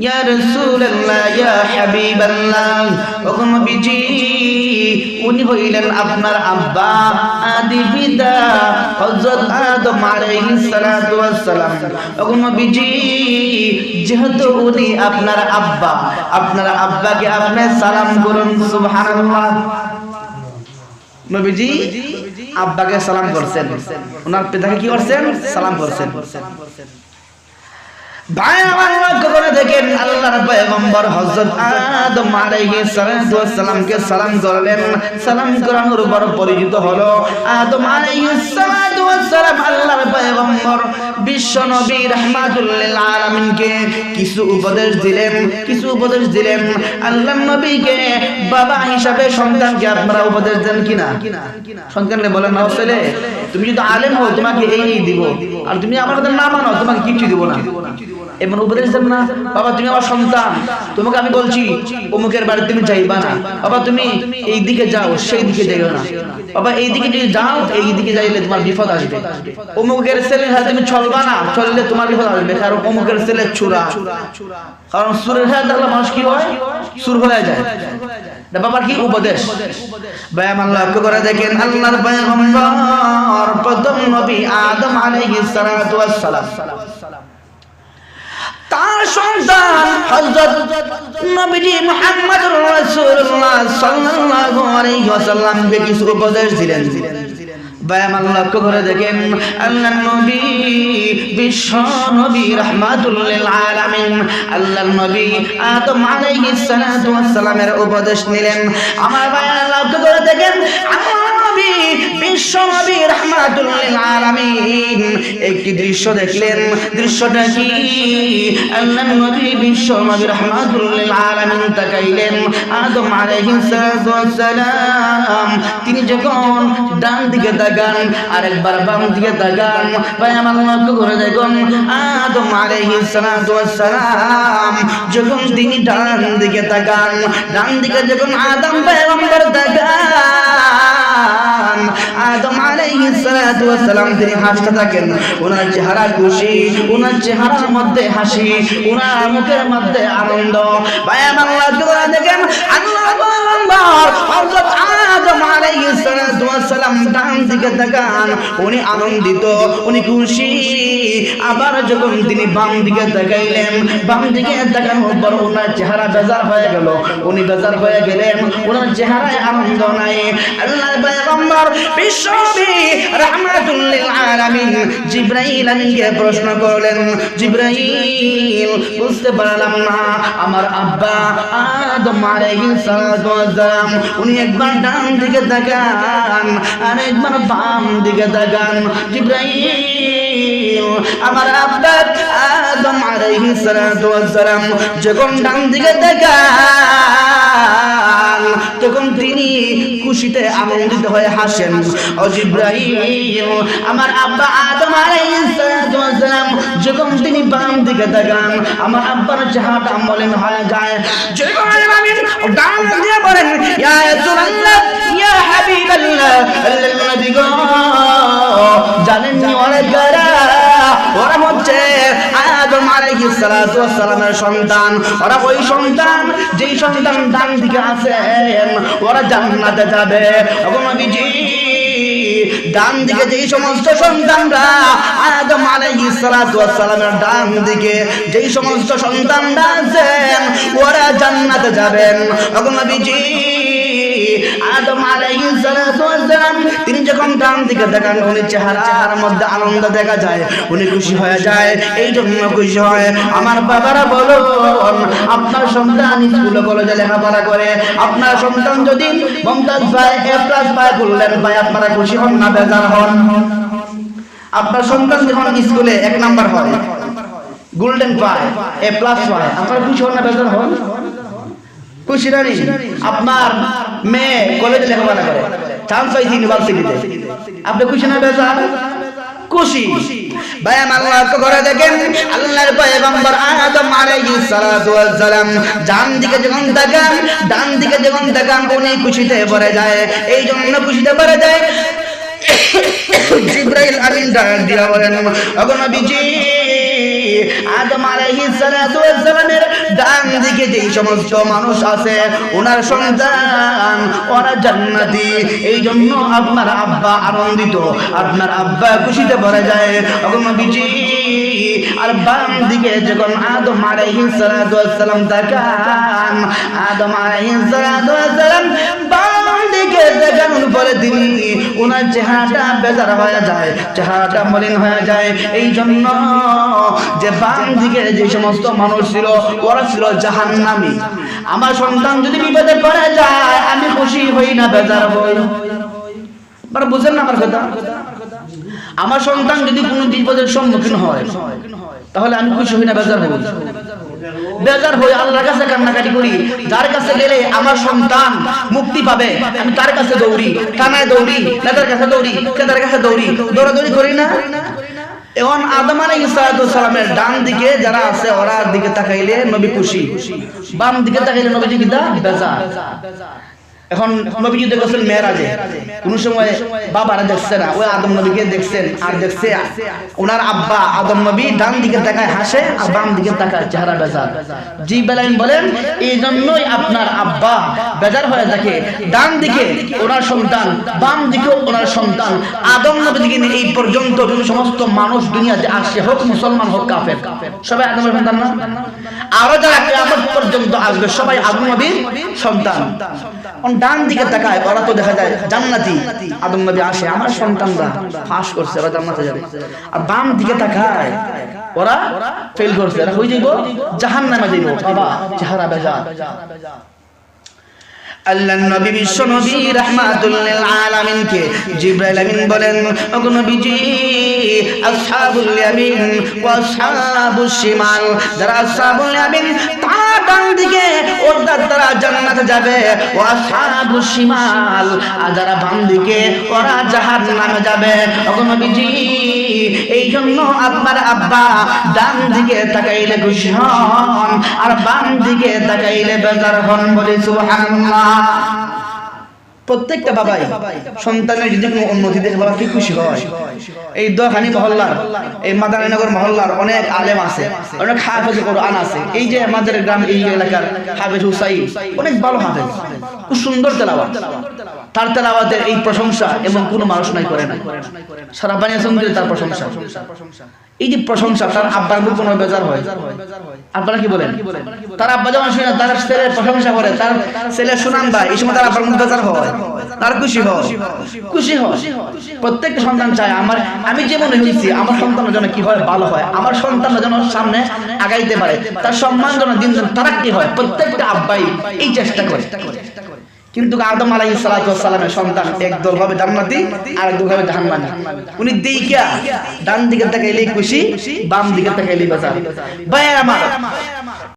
ইয়া রাসূলুল্লাহ ইয়া হাবিবাল্লাহ, ও নবীজি উনি হইলেন আপনার আব্বা আদি পিতা হযরত আদম আলাইহিস সালাতু ওয়াস সালাম। ও নবীজি যেহেতু উনি আপনার আব্বা, আপনার আব্বাকে আপনি সালাম করুন সুবহানাল্লাহ। নবীজি আব্বাকে সালাম করছেন, ওনার পিতাকে কি করছেন? সালাম করছেন। ভাই আমার লক্ষ্য করে দেখেন, আল্লাহর পয়গম্বর হযরত আদম আলাইহিস সালাতু ওয়াস সালামকে সালাম করলেন। সালাম করানোর পর পরিচিত হলো আদম আলাইহিস সালাতু ওয়াস সালাম আল্লাহর পয়গম্বর বিশ্ব নবী রাহমাতুল লিল আলামিনকে কিছু উপদেশ দিলেন। আল্লাহর নবীকে বাবা হিসাবে সন্তানকে আপনারা উপদেশ দেন কিনা? সন্তানকে বলেন না, ছেলে তুমি যদি আলেম হও তোমাকে এই দিব, আর তুমি আমার কথা না মানো তোমাকে কিছু দিব না। এমন উপদেশ দেন না? বাবা তুমি আমার সন্তান, তোমাকে আমি বলছি অমুকের বাড়ি তুমি যাইবা না, বাবা তুমি এই দিকে যাও সেই দিকে যাইও না, বাবা এই দিকে যদি যাও এই দিকে যাইলে তোমার বিপদ আসবে, অমুকের ছেলে হাতে তুমি চলবা না, চললে তোমার বিপদ আসবে, কারণ অমুকের ছেলে চোরা, কারণ সুরের হাতে দেখলে মানুষ কি হয়? সুর হয়ে যায়। বাবার কি উপদেশ? ভাই আমার লক্ষ্য করে দেখেন, আল্লাহর পয়গম্বর প্রথম নবী আদম আলাইহিস সালাতু ওয়াস সালাম তার সন্তান হযরত নবীজি মুহাম্মদুর রাসূলুল্লাহ সাল্লাল্লাহু আলাইহি ওয়াসাল্লামকে কিছু উপদেশ দিলেন। ভাই আমার লক্ষ্য করে দেখেন, আল্লাহর নবী বিশ্ব নবী রাহমাতুল লিল আলামিন আল্লাহর নবী আদম আলাইহিস সালাতু ওয়াস সালামের উপদেশ নিলেন। আমার ভাই লক্ষ্য করে দেখেন, আল্লাহর নবী বিশ্ব নবী রাহমাতুল লিল আলামিন একটি দৃশ্য দেখলেন। দৃশ্যটা কি? আল্লাহর নবী বিশ্ব নবী রাহমাতুল লিল আলামিন তাকাইলেন আদম আলাইহিস সালাতু ওয়াস সালাম তিনি যখন ডান দিকে তাকান আরেকবার বাম দিকে তাকান। ভাই আমার লক্ষ্য করে দেখুন, আদম আলাইহিস সালাতু ওয়াস সালাম যখন তিনি ডান দিকে তাকান, ডান দিকে যখন আদম পয়গম্বর তাকান, আদম আলাইহিস সালাতু ওয়াস সালাম তিনি হাসতে থাকেন। ওনার চেহারা খুশি, ওনার চেহারার মধ্যে হাসি, ওনার মুখের মধ্যে আনন্দ। ভাই আমার লক্ষ্য করে দেখেন, আল্লাহর পয়গম্বর হযরত আদম আলাইহিস সালাতু ওয়াস সালাম ডান দিকে তাকান, উনি আনন্দিত, উনি খুশি। আবার যখন তিনি বাম দিকে তাকাইলেন, বাম দিকে তাকানোর পর ওনার চেহারা বেজার হয়ে গেল, উনি বেজার হয়ে গেলেন, ওনার চেহারায় আনন্দ নাই। আল্লাহর পয়গম্বর বিশ্ব নবী রাহমাতুল লিল আলামিন জিবরাইল আলাইহিকে প্রশ্ন করলেন, জিবরাইল বুঝতে পারলাম না, আমার আব্বা আদম আলাইহিস সালাতু ওয়াস সালাম উনি একবার ডান দিকে তাকান আর একবার বাম দিকে তাকান। জিবরাইল আমার আব্বা আদম আলাইহিস সালাতু ওয়াস সালাম যখন ডান দিকে তাকান তখন তিনি খুশিতে আনন্দিত হয়ে হাসেন। ও জিবরাইল আমার আব্বা আদম আলাইহিস সালাতু ওয়াস সালাম যখন তিনি বাম দিকে তাকান আমার আব্বার চেহারাটা মলিন হয়ে যায়। জিবরাইল আমিন ডান দিকে বলেন, ইয়া রাসূলুল্লাহ ইয়া হাবিবাল্লাহ, আল্লাহর নবী গো জানেন নি ওরা হচ্ছে আদম আলাইহিস সালাতু ওয়াস সালামের সন্তান, ওরা ওই সন্তান যেই সন্তান ডান দিকে আছেন ওরা জান্নাতে যাবে। ওগো নবীজি ডান দিকে যেই সমস্ত সন্তানরা আদম আলাইহিস সালাতু ওয়াস সালামের ডান দিকে যেই সমস্ত সন্তানরা আছেন ওরা জান্নাতে যাবেন। ওগো নবীজি আদম আলাইহিস সালাতু ওয়াস সালাম তিনি যখন ডান দিকে তাকান উনি চেহারার মধ্যে আনন্দ দেখা যায়, উনি খুশি হয়ে যায়। এই জন্য খুশি হয়। আমার বাবারা বলুন, আপনার সন্তান স্কুলে কলেজে লেখাপড়া করে, আপনার সন্তান যদি মমতাজ পায়, এ প্লাস পায়, বললেন ভাই আপনারা খুশি হন না বেজার হন? আপনার সন্তান যখন স্কুলে 1 নাম্বার হয়, গোল্ডেন পায়, এ প্লাস পায়, আপনারা খুশি হন না বেজার হন? খুশি রানি? আপনার মেয়ে কলেজে লেখাপড়া করে, চান্স পাইছে ইউনিভার্সিটিতে, আপনি খুশি না বেজার? খুশি। ভাই আমার লক্ষ্য করে দেখেন, আল্লাহর পয়গম্বর আদম আলাইহিস সালাতু ওয়াস সালাম ডান দিকে যখন তাকান, ডান দিকে যখন তাকান উনি খুশিতে ভরে যায়। এই জন্য খুশিতে ভরে যায়। জিবরাইল আমিন ডাক দিয়া বলেন, ওগো নবীজি আদম আলাইহিস সালাতু ওয়াস সালামের দিকে যেই সমস্ত মানুষ আছে ওনার সন্তান ওরা জান্নাতি। এই জন্য আপনার আব্বা আনন্দিত, আপনার আব্বা খুশিতে ভরে যায়। নবীজি আর বাম দিকে যখন আদম আলাইহিস সালাতু ওয়াস সালাম তাকান, আদম আলাইহিস সালাতু ওয়াস সালাম বাম দিকে তাকানোর পরে তিনি ওনার চেহারাটা বেজার হয়ে যায়, চেহারাটা মলিন হয়ে যায়। এই জন্য যে বাম দিকে যে সমস্ত মানুষ ছিল ওরা ছিল জাহান্নামী। আমার সন্তান যদি বিপদে পড়ে যায় আমি খুশি হই না বেজার হই। আপনারা বুঝেন না আমার কথা? আমার সন্তান যদি কোনো বিপদের সম্মুখীন হয় তাহলে আমি খুশি হই না বেজার হই? বেজার হই, আল্লাহর কাছে কান্নাকাটি করি। যার কাছে গেলে আমার সন্তান মুক্তি পাবে আমি তার কাছে দৌড়ি, থানায় দৌড়ি, নেতার কাছে দৌড়ি, কেতার কাছে দৌড়ি, দৌড়াদৌড়ি করি না? এখন আদম আলাইহিস সালামের ডান দিকে যারা আছে ওরা দিকে তাকাইলে নবী খুশি, বাম দিকে তাকাইলে নবীজি কি দা বেজার। এখন নবীজি দেখছেন মেরাজে, কোন সময় বাবারা দেখছে না, ওই আদম নবীকে দেখছেন আর দেখছে ওনার আব্বা আদম নবী ডান দিকে তাকায় হাসে আর বাম দিকে তাকায় চেহারা বেজার। জিবরাইল বলেন এই জন্যই আপনার আব্বা বেজার হয়ে থাকে, ডান দিকে ওনার সন্তান, বাম দিকে ওনার সন্তান। আদম নবী থেকে এই পর্যন্ত সমস্ত মানুষ দুনিয়াতে আসে, হোক মুসলমান হোক কাফের, সবাই আদমের সন্তান না? আরো যারা কিয়ামত পর্যন্ত আসবে সবাই আদম নবীর সন্তান। ডান দিকে তাকায় ওরা তো দেখা যায় জান্নাতি, আদম নবী আসে আমার সন্তানরা পাস করছে ওরা জান্নাতে যাবে। আর বাম দিকে তাকায় ওরা ফেল করছে, এরা হয়ে যাইব জাহান্নামে যাইব। বাবা চেহারা বেজার। আল্লাহর নবী বিশ্ব নবী রাহমাতুল লিল আলামিন কে জিবরাইল আমিন বলেন ওগো নবীজি আসহাবুল ইয়ামিন ওয়া আসহাবুশ শিমাল, যারা আসহাবুল ইয়ামিন তারা ডান দিকে ওরা তারা জান্নাতে যাবে, ওয়া আসহাবুশ শিমাল আর যারা বাম দিকে ওরা জাহান্নামে যাবে। ওগো নবীজি এই জন্য আপনার আব্বা ডান দিকে তাকাইলে খুশি হন আর বাম দিকে তাকাইলে বেজার হন। বলে সুবহানাল্লাহ। প্রত্যেকটা বাবাই সন্তানের যদি কোনো উন্নতি দেখে বাবা কি খুশি হয়। এই দোয়াখানি মহল্লার, এই মাদারীনগর মহল্লার অনেক আলেম আছে, অনেক হাফেজ কোরআন আছে। এই যে আমাদের গ্রাম এই এলাকার হাফেজ হুসাইন অনেক ভালো হাফেজ, খুব সুন্দর তেলাওয়াত। তার তেলাওয়াতের এই প্রশংসা এবং কোনো মানুষ নাই করে না, সারা বানিয়েছেন তার প্রশংসা। এই যে প্রশংসা তার আব্বার মুখ কোনো বেজার হয়? আপনারা কি বলেন? তার আব্বা যখন শুনে তার ছেলের প্রশংসা করে, তার ছেলের সুনাম পায়, এই সময় তার আব্বার মুখ বেজার হয়? তার খুশি হয়, খুশি হয়। প্রত্যেকটা সন্তান চায় আমার, আমি যেমন হয়েছি আমার সন্তানের জন্য কি হয় ভালো হয়, আমার সন্তান যেন সামনে আগাইতে পারে, তার সম্মান যেন দিন দিন তারাক্কি হয়। প্রত্যেকটা আব্বাই এই চেষ্টা করে। কিন্তু আদম আলাইহিস সালাতু ওয়াস সালামের সন্তান একদল হবে জান্নাতি আর একদল হবে জাহান্নামী। উনি দেইখা ডান দিকে তাকাইলে খুশি, বাম দিকে তাকাইলে বেজার। ভাই আমার